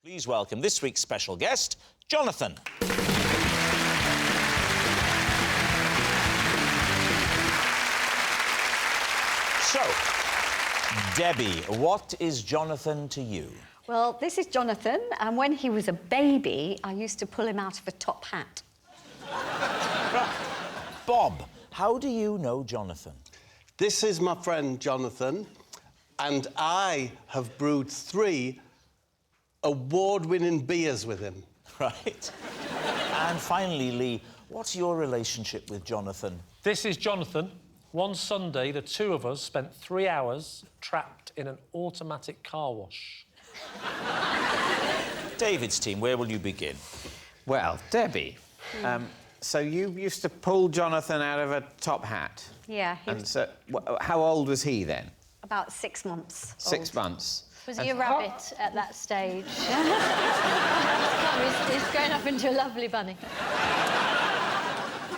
Please welcome this week's special guest, Jonathan. So, Debbie, what is Jonathan to you? Well, this is Jonathan, and when he was a baby, I used to pull him out of a top hat. Bob, how do you know Jonathan? This is my friend Jonathan, and I have brewed 3 award-winning beers with him. Right. And finally, Lee, what's your relationship with Jonathan? This is Jonathan. One Sunday, the two of us spent 3 hours trapped in an automatic car wash. David's team, where will you begin? Well, Debbie, so you used to pull Jonathan out of a top hat? Yeah, he And was so, how old was he then? about 6 months 6 old. months. Was he a rabbit at that stage? He's grown up into a lovely bunny.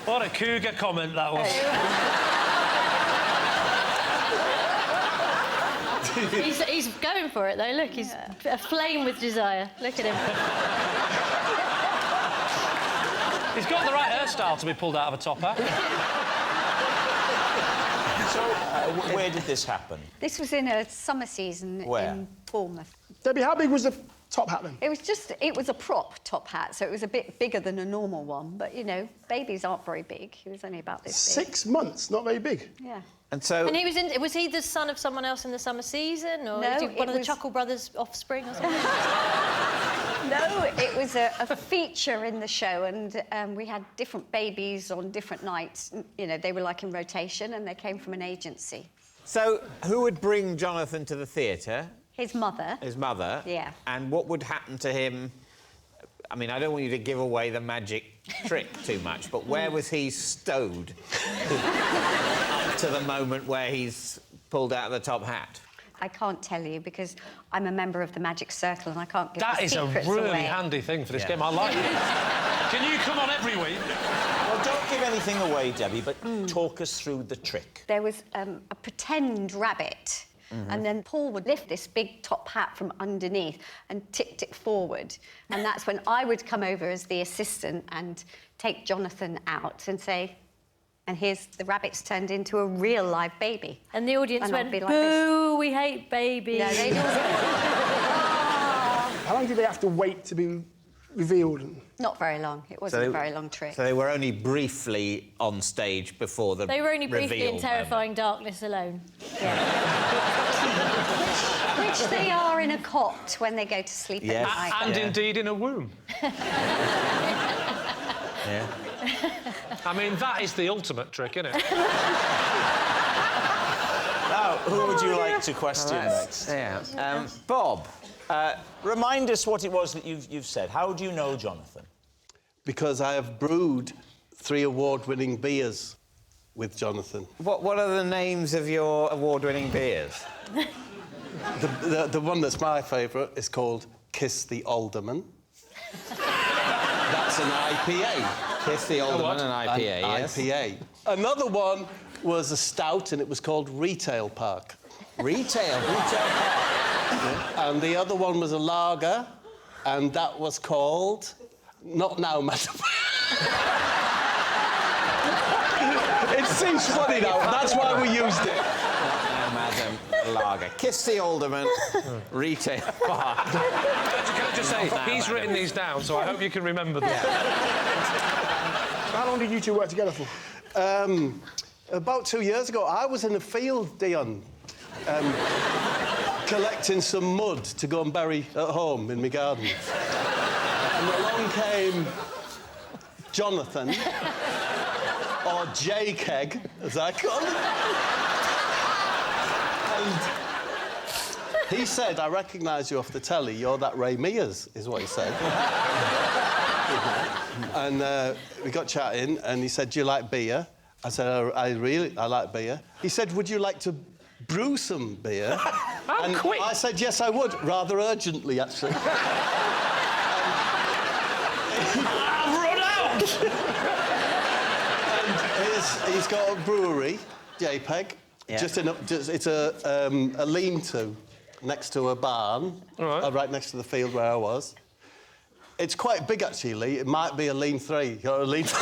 What a cougar comment that was. He's going for it, though. Look, he's aflame with desire. Look at him. He's got the right hairstyle to be pulled out of a top hat. So, where did this happen? This was in a summer season Where? in Bournemouth. Debbie, how big was the top hat then? It was a prop top hat, so it was a bit bigger than a normal one. But, you know, babies aren't very big. He was only about this big. 6 months, not very big. Yeah. And so... And was he the son of someone else in the summer season? Or No, was he one of the was- Chuckle Brothers' offspring or something? No, it was a feature in the show, and we had different babies on different nights. You know, they were like in rotation, and they came from an agency. So, who would bring Jonathan to the theatre? His mother. His mother? Yeah. And what would happen to him? I mean, I don't want you to give away the magic trick too much, but where was he stowed up to the moment where he's pulled out of the top hat? I can't tell you because I'm a member of the Magic Circle and I can't give That the is a secrets really away. handy thing for this Yeah. game. I like it. Can you come on every week? Well, don't give anything away, Debbie, but talk us through the trick. There was a pretend rabbit, and then Paul would lift this big top hat from underneath and tipped it forward. And that's when I would come over as the assistant and take Jonathan out and say, and here's the rabbit's turned into a real live baby. And the audience And I'd went, be like boo, we hate babies. No, they'd all... How long did they have to wait to be revealed? Not very long. It wasn't a very long trick. So they were only briefly on stage before the They were only briefly reveal in terrifying darkness alone. Which they are in a cot when they go to sleep at Yes. night. And indeed in a womb. Yeah. I mean, that is the ultimate trick, isn't it? Now, who would you like to question next? Yeah. Bob, Remind us what it was that you've said. How do you know Jonathan? Because I have brewed 3 award-winning beers with Jonathan. what are the names of your award-winning beers? The one that's my favourite is called Kiss the Alderman. That's an IPA. Kiss the Alderman, an IPA, yes. IPA. Another one was a stout, and it was called Retail Park. Retail Park. And the other one was a lager, and that was called... Not now, madam. It seems funny now. That's why we used it. Madam Lager. Kiss the Alderman, Retail Park. Can I just say, he's written these down, so I hope you can remember them. How long did you two work together for? About 2 years ago, I was in the field, Dion, collecting some mud to go and bury at home in my garden. And along came Jonathan, or J-Keg, as I call him. And he said, I recognise you off the telly, you're that Ray Mears, is what he said. And we got chatting, and he said, do you like beer? I said, I like beer. He said, would you like to brew some beer? And quick! I said, yes, I would, rather urgently, actually. I've run out! And he's got a brewery, JPEG. Yeah. It's a lean-to next to a barn, right next to the field where I was. It's quite big, actually. It might be a lean 3 or a lean 4.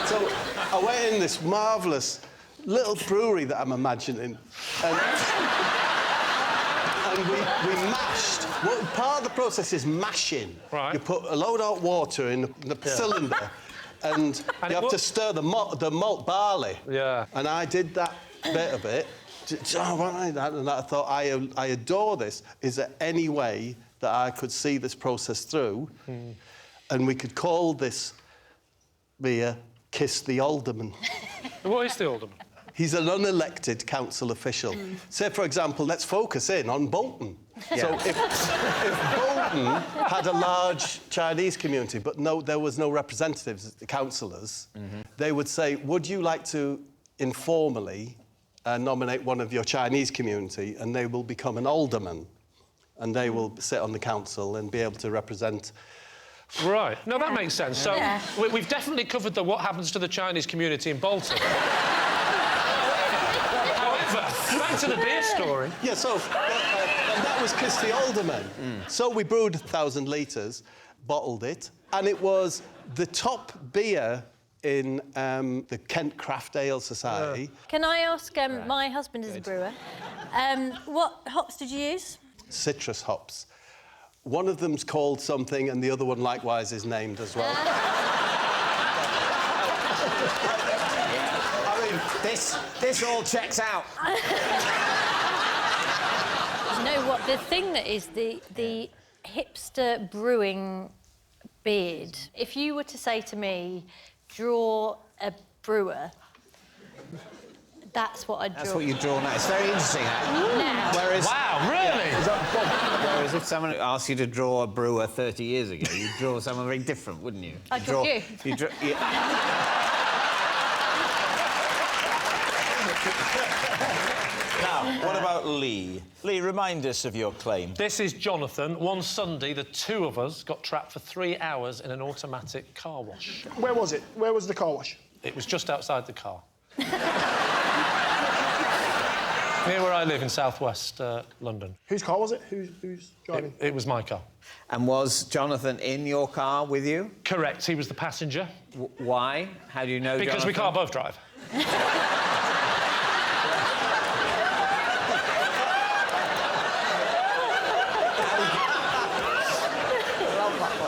So I went in this marvellous little brewery that I'm imagining, and we mashed. Well, part of the process is mashing. Right. You put a load of water in the cylinder, and you have to stir the malt barley. Yeah. And I did that bit of it. And I thought, I adore this. Is there any way that I could see this process through, and we could call this beer Kiss the Alderman? What is the Alderman? He's an unelected council official. Say, for example, let's focus in on Bolton. Yeah. So if Bolton had a large Chinese community, but there was no representatives, councillors, they would say, would you like to informally nominate one of your Chinese community, and they will become an alderman, and they will sit on the council and be able to represent. Right. No, that makes sense. So we've definitely covered what happens to the Chinese community in Bolton. However, back to the beer story. Yeah, so and that was Kiss the Alderman. So we brewed 1,000 litres, bottled it, and it was the top beer in the Kent Craft Ale Society. Can I ask, my husband is a brewer, what hops did you use? Citrus hops. One of them's called something, and the other one likewise is named as well. I mean, this all checks out. You know what? The thing that is the hipster brewing beard. If you were to say to me, draw a brewer, that's what I'd draw. That's what you draw now. It's very interesting. Now. Whereas, wow, really? Whereas if someone asked you to draw a brewer 30 years ago, you'd draw someone very different, wouldn't you? I'd draw you. Now, what about Lee? Lee, remind us of your claim. This is Jonathan. One Sunday, the two of us got trapped for 3 hours in an automatic car wash. Where was it? Where was the car wash? It was just outside the car. Near where I live in southwest London. Whose car was it? Who's driving? It was my car. And was Jonathan in your car with you? Correct. He was the passenger. Why? How do you know Because Jonathan? we can't both drive.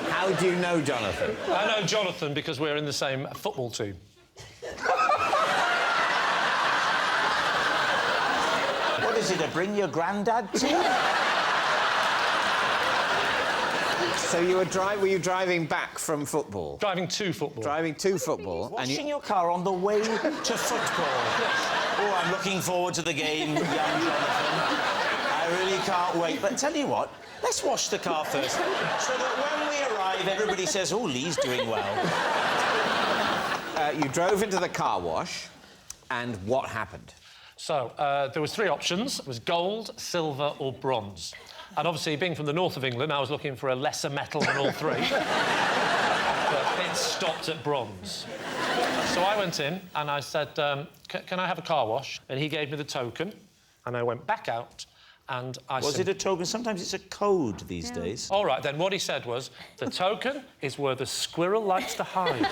How do you know Jonathan? I know Jonathan because we're in the same football team. What is it, a bring your granddad team? So you were you driving back from football? Driving to football. Driving to football. Washing your car on the way to football. Oh, I'm looking forward to the game, young Jonathan. I really can't wait. But tell you what, let's wash the car first, so that when we arrive, everybody says, oh, Lee's doing well. You drove into the car wash, and what happened? So, there was 3 options. It was gold, silver or bronze. And obviously, being from the north of England, I was looking for a lesser metal than all 3. But it stopped at bronze. So I went in and I said, can I have a car wash? And he gave me the token, and I went back out and I Was it a token? Sometimes it's a code these days. All right, then, what he said was, the token is where the squirrel likes to hide.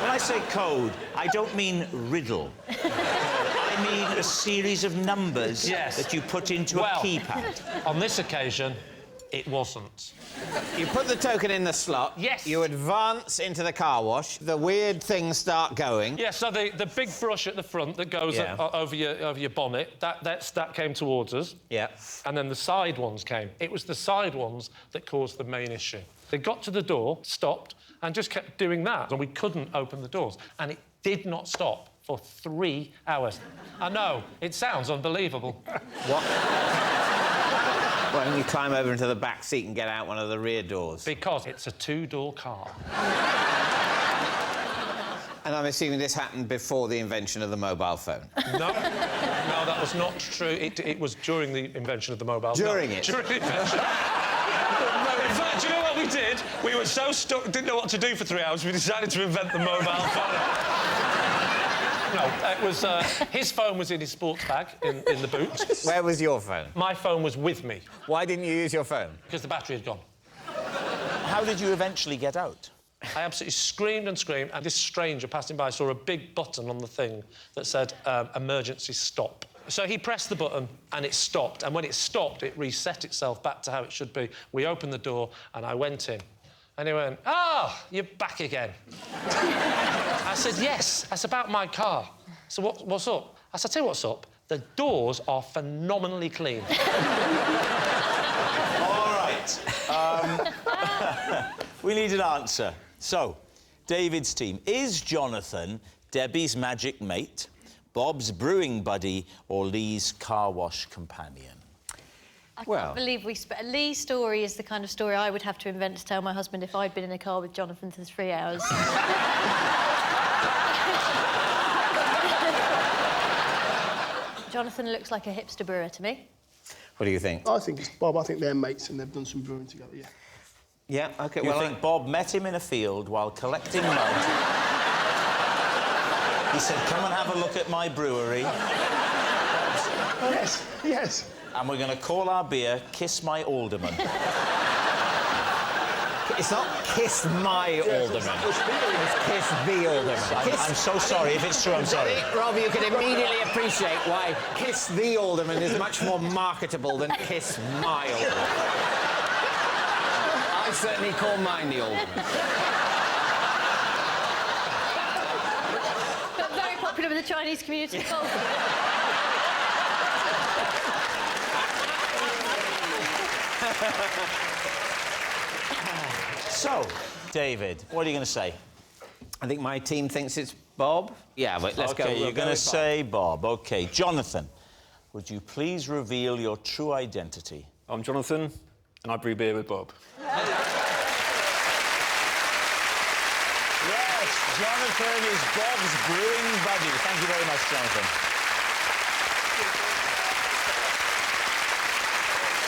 When I say code, I don't mean riddle. I mean a series of numbers that you put into a keypad. On this occasion, it wasn't. You put the token in the slot. Yes. You advance into the car wash. The weird things start going. Yeah, so the big brush at the front that goes over your bonnet, that came towards us. Yeah. And then the side ones came. It was the side ones that caused the main issue. They got to the door, stopped, and just kept doing that. And we couldn't open the doors. And it did not stop for 3 hours. I know, it sounds unbelievable. What? Why don't you climb over into the back seat and get out one of the rear doors? Because it's a 2-door car. And I'm assuming this happened before the invention of the mobile phone. No, that was not true. It was during the invention of the mobile phone. During it? During the invention. In fact, do you know what we did. We were so stuck, didn't know what to do for 3 hours, we decided to invent the mobile phone. No, it was... his phone was in his sports bag in the boot. Where was your phone? My phone was with me. Why didn't you use your phone? Because the battery had gone. How did you eventually get out? I absolutely screamed and screamed, and this stranger passing by saw a big button on the thing that said, emergency stop. So he pressed the button, and it stopped, and when it stopped, it reset itself back to how it should be. We opened the door, and I went in. And he went, "Ah, you're back again." I said, "Yes, that's about my car." So what's up? I said, "Tell you what's up, the doors are phenomenally clean." All right. We need an answer. So, David's team. Is Jonathan Debbie's magic mate, Bob's brewing buddy, or Lee's car wash companion? I can't believe Lee's story is the kind of story I would have to invent to tell my husband if I'd been in a car with Jonathan for 3 hours. Jonathan looks like a hipster brewer to me. What do you think? I think it's Bob. I think they're mates and they've done some brewing together, yeah. Yeah, OK, You think Bob met him in a field while collecting mud? He said, "Come and have a look at my brewery." Yes, yes. And we're going to call our beer Kiss My Alderman. It's not Kiss My Alderman. It's Kiss the Alderman. I'm so sorry. If it's true, I'm sorry. Rob, you can immediately appreciate why Kiss the Alderman is much more marketable than Kiss My Alderman. I certainly call mine the Alderman. But very popular with the Chinese community. So, David, what are you going to say? I think my team thinks it's Bob. Yeah, but let's go. OK, you're going to say Bob. OK. Jonathan, would you please reveal your true identity? I'm Jonathan, and I brew beer with Bob. Yes, Jonathan is Bob's brewing buddy. Thank you very much, Jonathan.